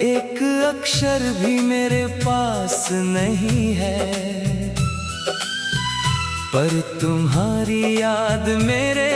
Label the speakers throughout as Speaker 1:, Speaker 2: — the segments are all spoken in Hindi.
Speaker 1: एक अक्षर भी मेरे पास नहीं है, पर तुम्हारी याद मेरे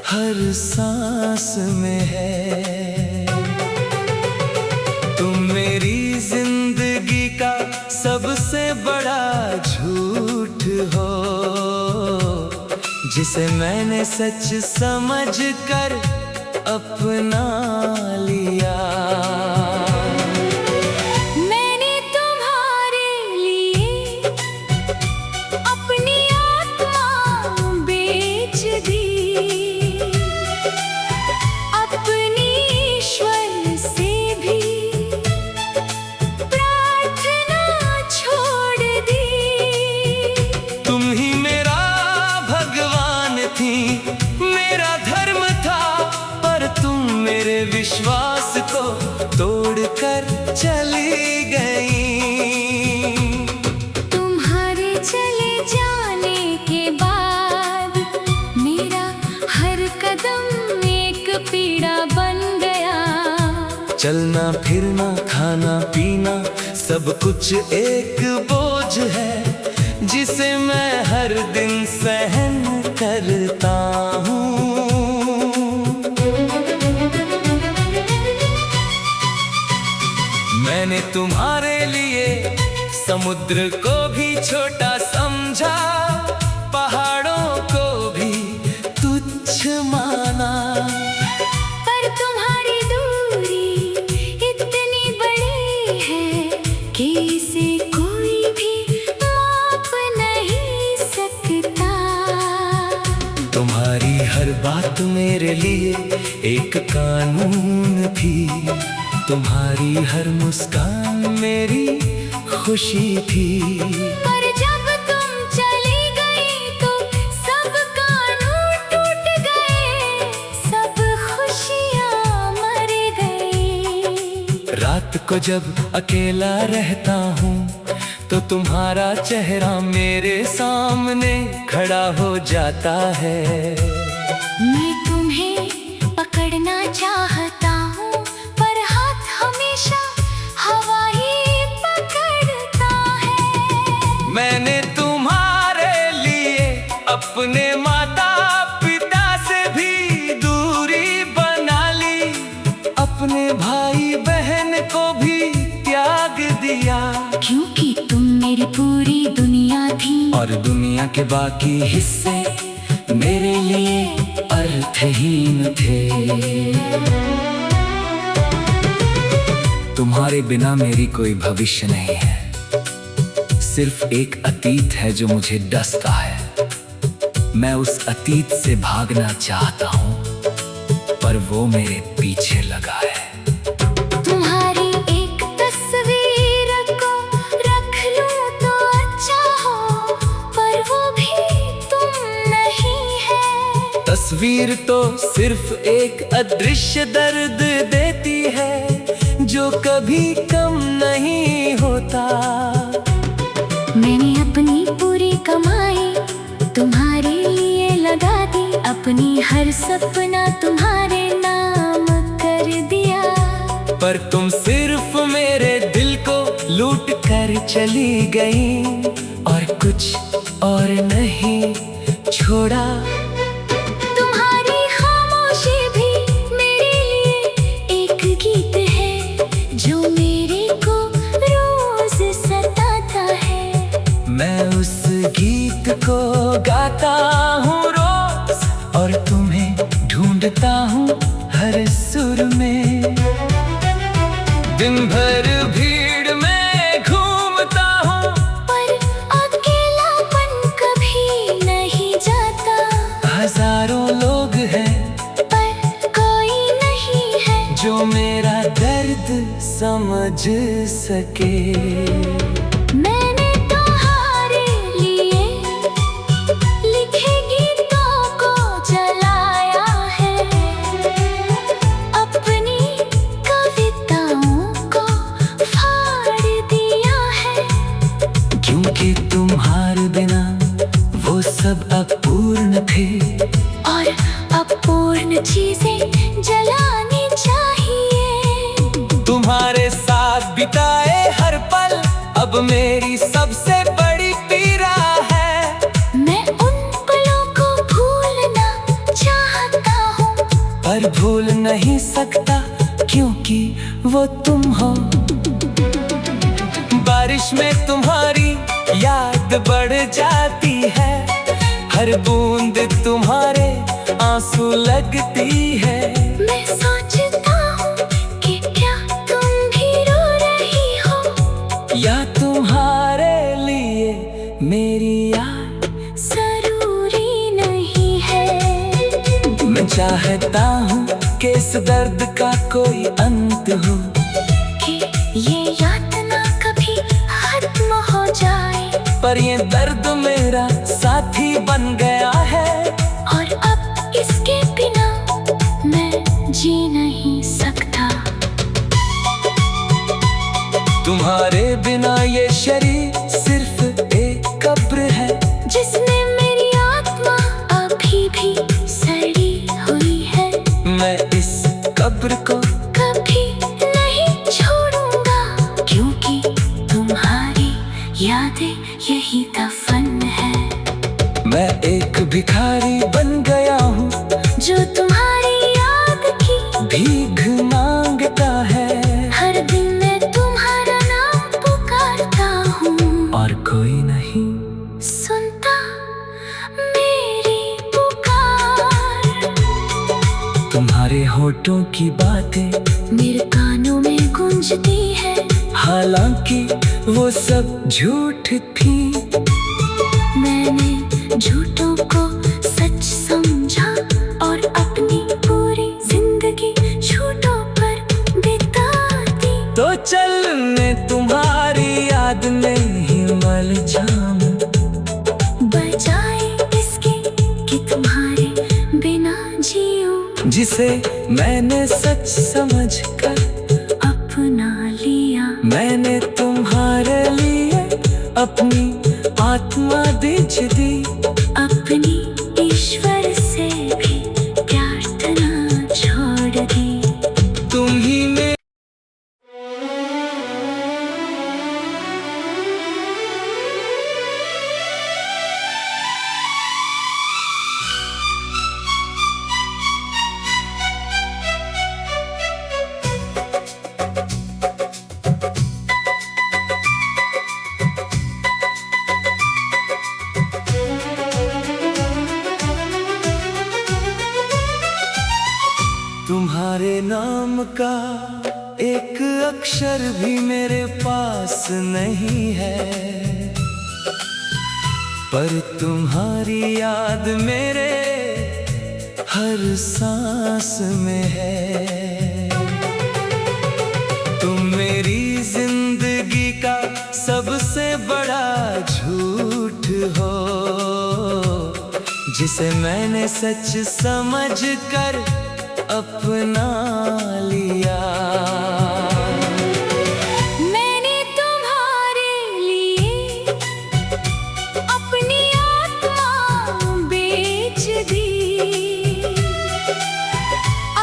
Speaker 1: हर सांस में है। तुम मेरी जिंदगी का सबसे बड़ा झूठ हो, जिसे मैंने सच समझ कर अपना लिया।
Speaker 2: मैंने तुम्हारे लिए अपनी आत्मा बेच दी, अपनी ईश्वर से भी प्रार्थना छोड़ दी।
Speaker 1: तुम ही मेरा भगवान थी, मेरा धर्म था, पर तुम मेरे विश्वास को तोड़कर चली गई।
Speaker 2: तुम्हारे चले जाने के बाद मेरा हर कदम एक पीड़ा बन गया।
Speaker 1: चलना फिरना खाना पीना सब कुछ एक बोझ है, जिसे मैं हर दिन सहन करता हूँ। मैंने तुम्हारे लिए समुद्र को भी छोटा समझा, पहाड़ों को भी तुच्छ माना,
Speaker 2: पर तुम्हारी दूरी इतनी बड़ी है कि इसे कोई भी माप नहीं सकता।
Speaker 1: तुम्हारी हर बात मेरे लिए एक कानून थी, तुम्हारी हर मुस्कान मेरी खुशी थी।
Speaker 2: पर जब तुम चली गई तो सब कानून टूट गए, सब खुशियाँ मर गई।
Speaker 1: रात को जब अकेला रहता हूँ तो तुम्हारा चेहरा मेरे सामने खड़ा हो जाता है।
Speaker 2: मैं तुम्हें पकड़ना चाहता हूँ, पर हाथ हमेशा हवा ही पकड़ता है।
Speaker 1: मैंने तुम्हारे लिए अपने माता पिता से भी दूरी बना ली, अपने भाई बहन को भी त्याग दिया।
Speaker 2: क्योंकि तुम मेरी पूरी दुनिया थी,
Speaker 1: और दुनिया के बाकी हिस्से मेरे लिए अर्थहीन थे। तुम्हारे बिना मेरी कोई भविष्य नहीं है, सिर्फ एक अतीत है जो मुझे डसता है। मैं उस अतीत से भागना चाहता हूँ, पर वो मेरे पीछे लगा है।
Speaker 2: तुम्हारी एक तस्वीर को रख लूं तो अच्छा हो, पर वो भी तुम नहीं है।
Speaker 1: तस्वीर तो सिर्फ एक अदृश्य दर्द देती है, जो कभी कम नहीं होता।
Speaker 2: मैंने अपनी पूरी कमाई तुम्हारे लिए लगा दी, अपनी हर सपना तुम्हारे नाम कर दिया।
Speaker 1: पर तुम सिर्फ मेरे दिल को लूट कर चली गई, और कुछ और नहीं छोड़ा।
Speaker 2: तुम्हारी खामोशी भी मेरे लिए एक गीत है, जो मेरे को रोज सताता है।
Speaker 1: मैं उस गीत को गाता हूँ रोज, और तुम्हें ढूंढता हूँ हर सुर में। दिन भर भीड़ में घूमता हूँ,
Speaker 2: पर अकेलापन कभी नहीं जाता।
Speaker 1: हजारों लोग हैं,
Speaker 2: पर कोई नहीं है
Speaker 1: जो मेरा दर्द समझ सके।
Speaker 2: मैंने तुम्हारे लिए लिखे गीतों को जलाया है, अपनी कविताओं को फाड़ दिया है।
Speaker 1: क्योंकि तुम्हारे बिना वो सब अपूर्ण थे,
Speaker 2: और अपूर्ण चीजें जलानी चाहिए।
Speaker 1: तुम्हारे अब मेरी सबसे बड़ी पीड़ा है।
Speaker 2: मैं उन पलों को भूलना चाहता हूँ,
Speaker 1: पर भूल नहीं सकता क्योंकि वो तुम हो। बारिश में तुम्हारी याद बढ़ जाती है, हर बूंद तुम्हारे आंसू लगती है।
Speaker 2: मैं सोचता हूँ कि क्या तुम भी रो रही हो,
Speaker 1: या तुम्हारे लिए मेरी याद
Speaker 2: जरूरी नहीं है।
Speaker 1: मैं चाहता हूँ कि इस दर्द का कोई अंत हो,
Speaker 2: कि ये यातना कभी खत्म हो जाए।
Speaker 1: पर ये दर्द मेरा साथी बन गया है,
Speaker 2: और अब इसके बिना मैं जी नहीं सकता।
Speaker 1: तुम्हारे बिना ये शरीर सिर्फ एक कब्र है,
Speaker 2: जिसमें मेरी आत्मा अभी भी सड़ी हुई है।
Speaker 1: मैं इस कब्र को
Speaker 2: कभी नहीं छोड़ूंगा, क्योंकि तुम्हारी यादें यही दफन है।
Speaker 1: मैं एक भिखारी बन गया हूँ,
Speaker 2: जो तुम्हारी याद की
Speaker 1: भीख मांगता है।
Speaker 2: हर दिन मैं तुम्हारा नाम पुकारता हूँ,
Speaker 1: और कोई नहीं
Speaker 2: सुनता मेरी पुकार।
Speaker 1: तुम्हारे होठों की बातें
Speaker 2: मेरे कानों में गूंजती है,
Speaker 1: हालांकि वो सब झूठ थी।
Speaker 2: मैंने झूठों को सच समझा और अपनी पूरी जिंदगी झूठों पर बिता दी।
Speaker 1: तो चल मैं तुम्हारी याद में ही मर जाऊं,
Speaker 2: बजाए इसके कि तुम्हारे बिना जीऊं।
Speaker 1: जिसे मैंने सच समझकर
Speaker 2: अपना लिया,
Speaker 1: मैंने तुम्हारे लिए अपनी आत्मा दीज दी।
Speaker 2: अपनी ईश्वर से भी प्रार्थना छोड़ दी।
Speaker 1: तुम ही में तुम्हारे नाम का एक अक्षर भी मेरे पास नहीं है, पर तुम्हारी याद मेरे हर सांस में है। तुम मेरी जिंदगी का सबसे बड़ा झूठ हो, जिसे मैंने सच समझकर अपना लिया।
Speaker 2: मैंने तुम्हारे लिए अपनी आत्मा बेच दी,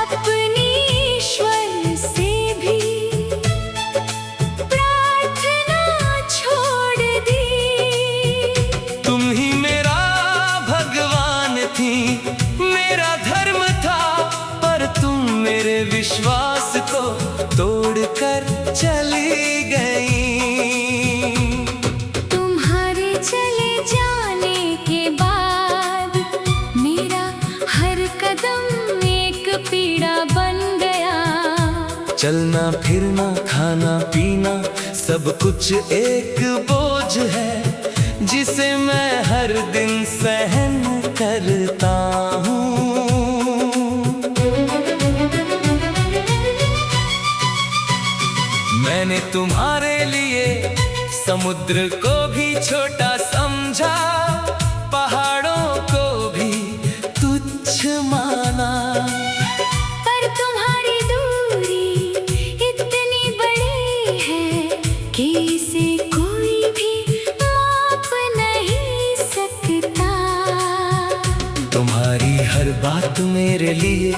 Speaker 2: अपनी ईश्वर से भी प्रार्थना छोड़ दी।
Speaker 1: तुम ही मेरा भगवान थी, मेरा धर्म था, पर तुम मेरे विश्वास को तोड़कर चली गई।
Speaker 2: तुम्हारे चले जाने के बाद मेरा हर कदम एक पीड़ा बन गया।
Speaker 1: चलना फिरना खाना पीना सब कुछ एक बोझ है, जिसे मैं हर दिन सहन करता हूँ। मैंने तुम्हारे लिए समुद्र को भी छोटा समझा, पहाड़ों को भी तुच्छ माना।
Speaker 2: पर तुम्हारी दूरी इतनी बड़ी है कि इसे कोई भी माप नहीं सकता।
Speaker 1: तुम्हारी हर बात मेरे लिए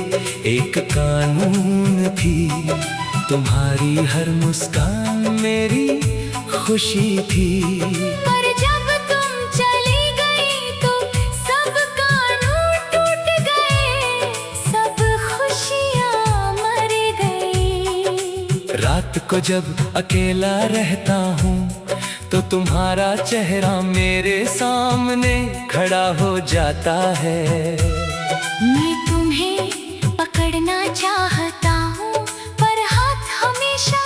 Speaker 1: एक कानून थी, तुम्हारी हर मुस्कान मेरी खुशी थी।
Speaker 2: पर जब तुम चली गई तो सब कानून टूट गए, सब खुशियाँ मर गई।
Speaker 1: रात को जब अकेला रहता हूँ तो तुम्हारा चेहरा मेरे सामने खड़ा हो जाता है।
Speaker 2: मैं तुम्हें पकड़ना चाहता हूँ पर हाथ हमेशा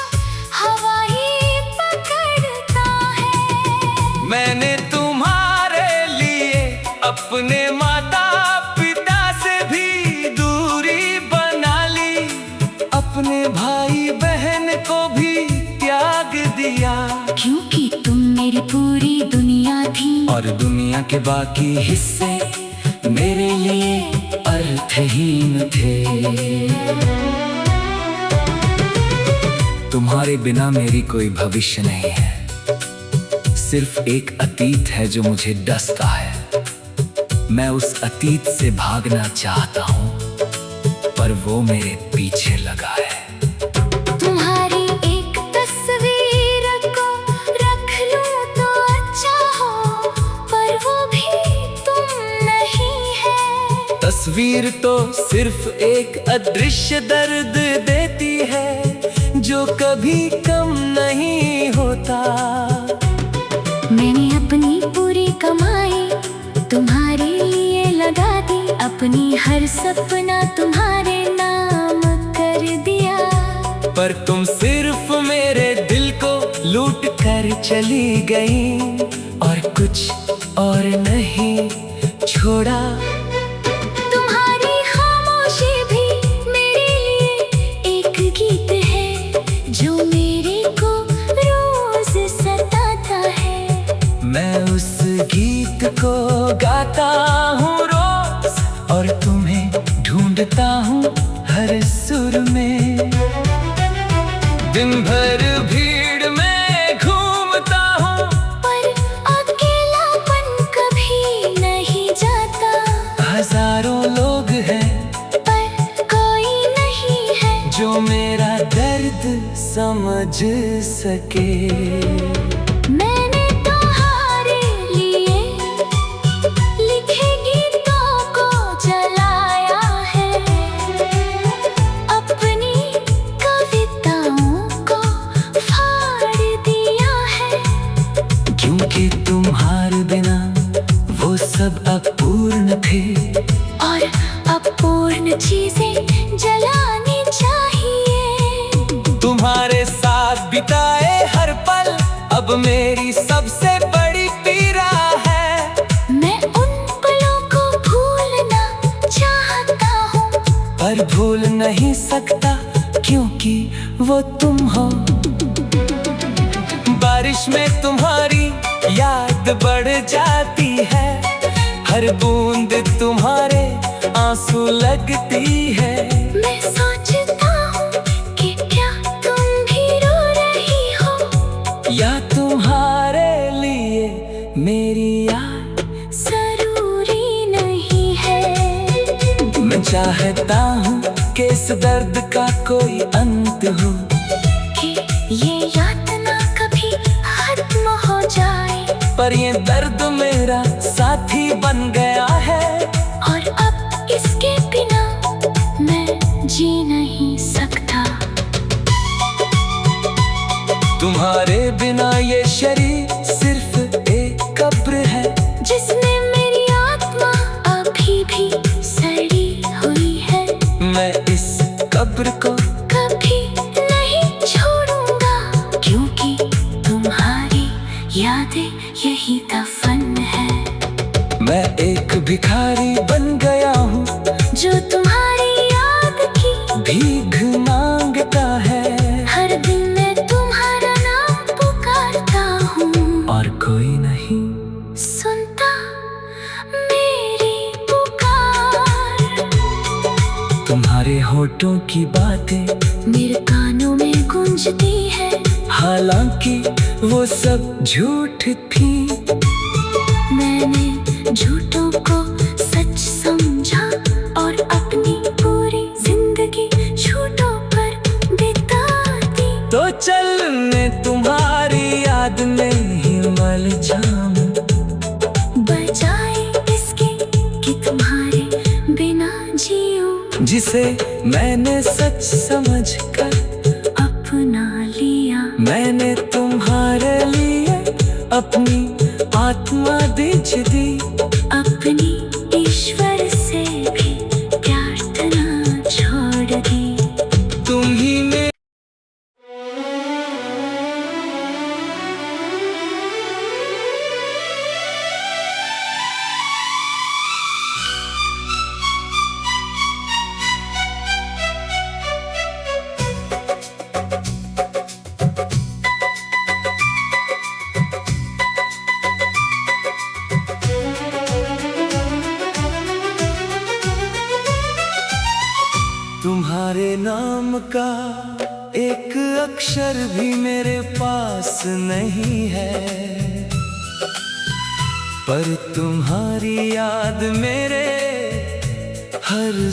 Speaker 2: हवा ही पकड़ता है।
Speaker 1: मैंने तुम्हारे लिए अपने माता पिता से भी दूरी बना ली, अपने भाई बहन को भी त्याग दिया।
Speaker 2: क्योंकि तुम मेरी पूरी दुनिया थी
Speaker 1: और दुनिया के बाकी हिस्से मेरे लिए अर्थहीन थे। तुम्हारे बिना मेरी कोई भविष्य नहीं है, सिर्फ एक अतीत है जो मुझे डसता है। मैं उस अतीत से भागना चाहता हूँ पर वो मेरे पीछे लगा है।
Speaker 2: तुम्हारी एक तस्वीर को रख लूं तो अच्छा हो, पर वो भी तुम नहीं है।
Speaker 1: तस्वीर तो सिर्फ एक अदृश्य दर्द देती है जो कभी कम नहीं होता।
Speaker 2: मैंने अपनी पूरी कमाई तुम्हारे लिए लगा दी, अपनी हर सपना तुम्हारे नाम कर दिया।
Speaker 1: पर तुम सिर्फ मेरे दिल को लूट कर चली गई और कुछ और नहीं छोड़ा।
Speaker 2: तुम्हारी खामोशी भी मेरे लिए एक गीत है जो मेरे को रोज सताता है।
Speaker 1: मैं उस गीत को गाता हूँ रोज और तुम्हें ढूंढता हूँ हर सुर में। दिन भर भीड़ में घूमता हूँ
Speaker 2: पर अकेलापन कभी नहीं जाता।
Speaker 1: हजारों लोग हैं
Speaker 2: पर कोई नहीं है
Speaker 1: जो मेरा दर्द समझ सके।
Speaker 2: मैंने तुम्हारे लिए लिखे गीतों को जलाया है, अपनी कविताओं को फाड़ दिया है।
Speaker 1: क्योंकि तुम्हारे बिना वो सब अपूर्ण थे
Speaker 2: और अपूर्ण चीजें जलानी चाहिए।
Speaker 1: तुम्हारे साथ बिताए हर पल अब मेरी सबसे बड़ी पीड़ा है।
Speaker 2: मैं उन पलों को भूलना चाहता हूँ
Speaker 1: पर भूल नहीं सकता क्योंकि वो तुम हो। बारिश में तुम्हारी याद बढ़ जाती है, हर बूंद तुम्हारे आंसू लगती है।
Speaker 2: मैं सोचता हूँ कि क्या तुम भी रो रही हो,
Speaker 1: या तुम्हारे लिए मेरी याद
Speaker 2: जरूरी नहीं है।
Speaker 1: मैं चाहता हूँ कि इस दर्द का कोई अंत हो,
Speaker 2: कि ये यातना कभी खत्म हो जाए।
Speaker 1: पर ये दर्द मेरा साथी बन गया है
Speaker 2: और अब इसके बिना मैं जी नहीं सकता।
Speaker 1: तुम्हारे बिना ये शरीर सिर्फ एक कब्र है
Speaker 2: जिसमें मेरी आत्मा अभी भी सड़ी हुई है।
Speaker 1: मैं इस कब्र को
Speaker 2: कभी नहीं छोड़ूंगा क्योंकि तुम्हारी यादें यही दफन है।
Speaker 1: मैं एक भिखारी बन गया हूँ
Speaker 2: जो तुम्हारी याद की
Speaker 1: भीख मांगता है।
Speaker 2: हर दिन मैं तुम्हारा नाम पुकारता हूँ
Speaker 1: और कोई नहीं
Speaker 2: सुनता मेरी पुकार।
Speaker 1: तुम्हारे होठों की बातें
Speaker 2: मेरे कानों में गूंजती है,
Speaker 1: हालांकि वो सब झूठ थी।
Speaker 2: मैंने झूठों को सच समझा और अपनी पूरी जिंदगी झूठों पर बिता दी।
Speaker 1: तो चल मैं तुम्हारी याद में ही मल जाऊं।
Speaker 2: बजाए इसके कि तुम्हारे बिना जीऊं,
Speaker 1: जिसे मैंने सच समझकर
Speaker 2: अपना लिया।
Speaker 1: मैंने तुम्हारे लिए अपनी आत्मा दीज दी।
Speaker 2: अपनी ईश्वर से भी प्रार्थना छोड़ दी।
Speaker 1: तुम ही में तुम्हारे नाम का एक अक्षर भी मेरे पास नहीं है, पर तुम्हारी याद मेरे हर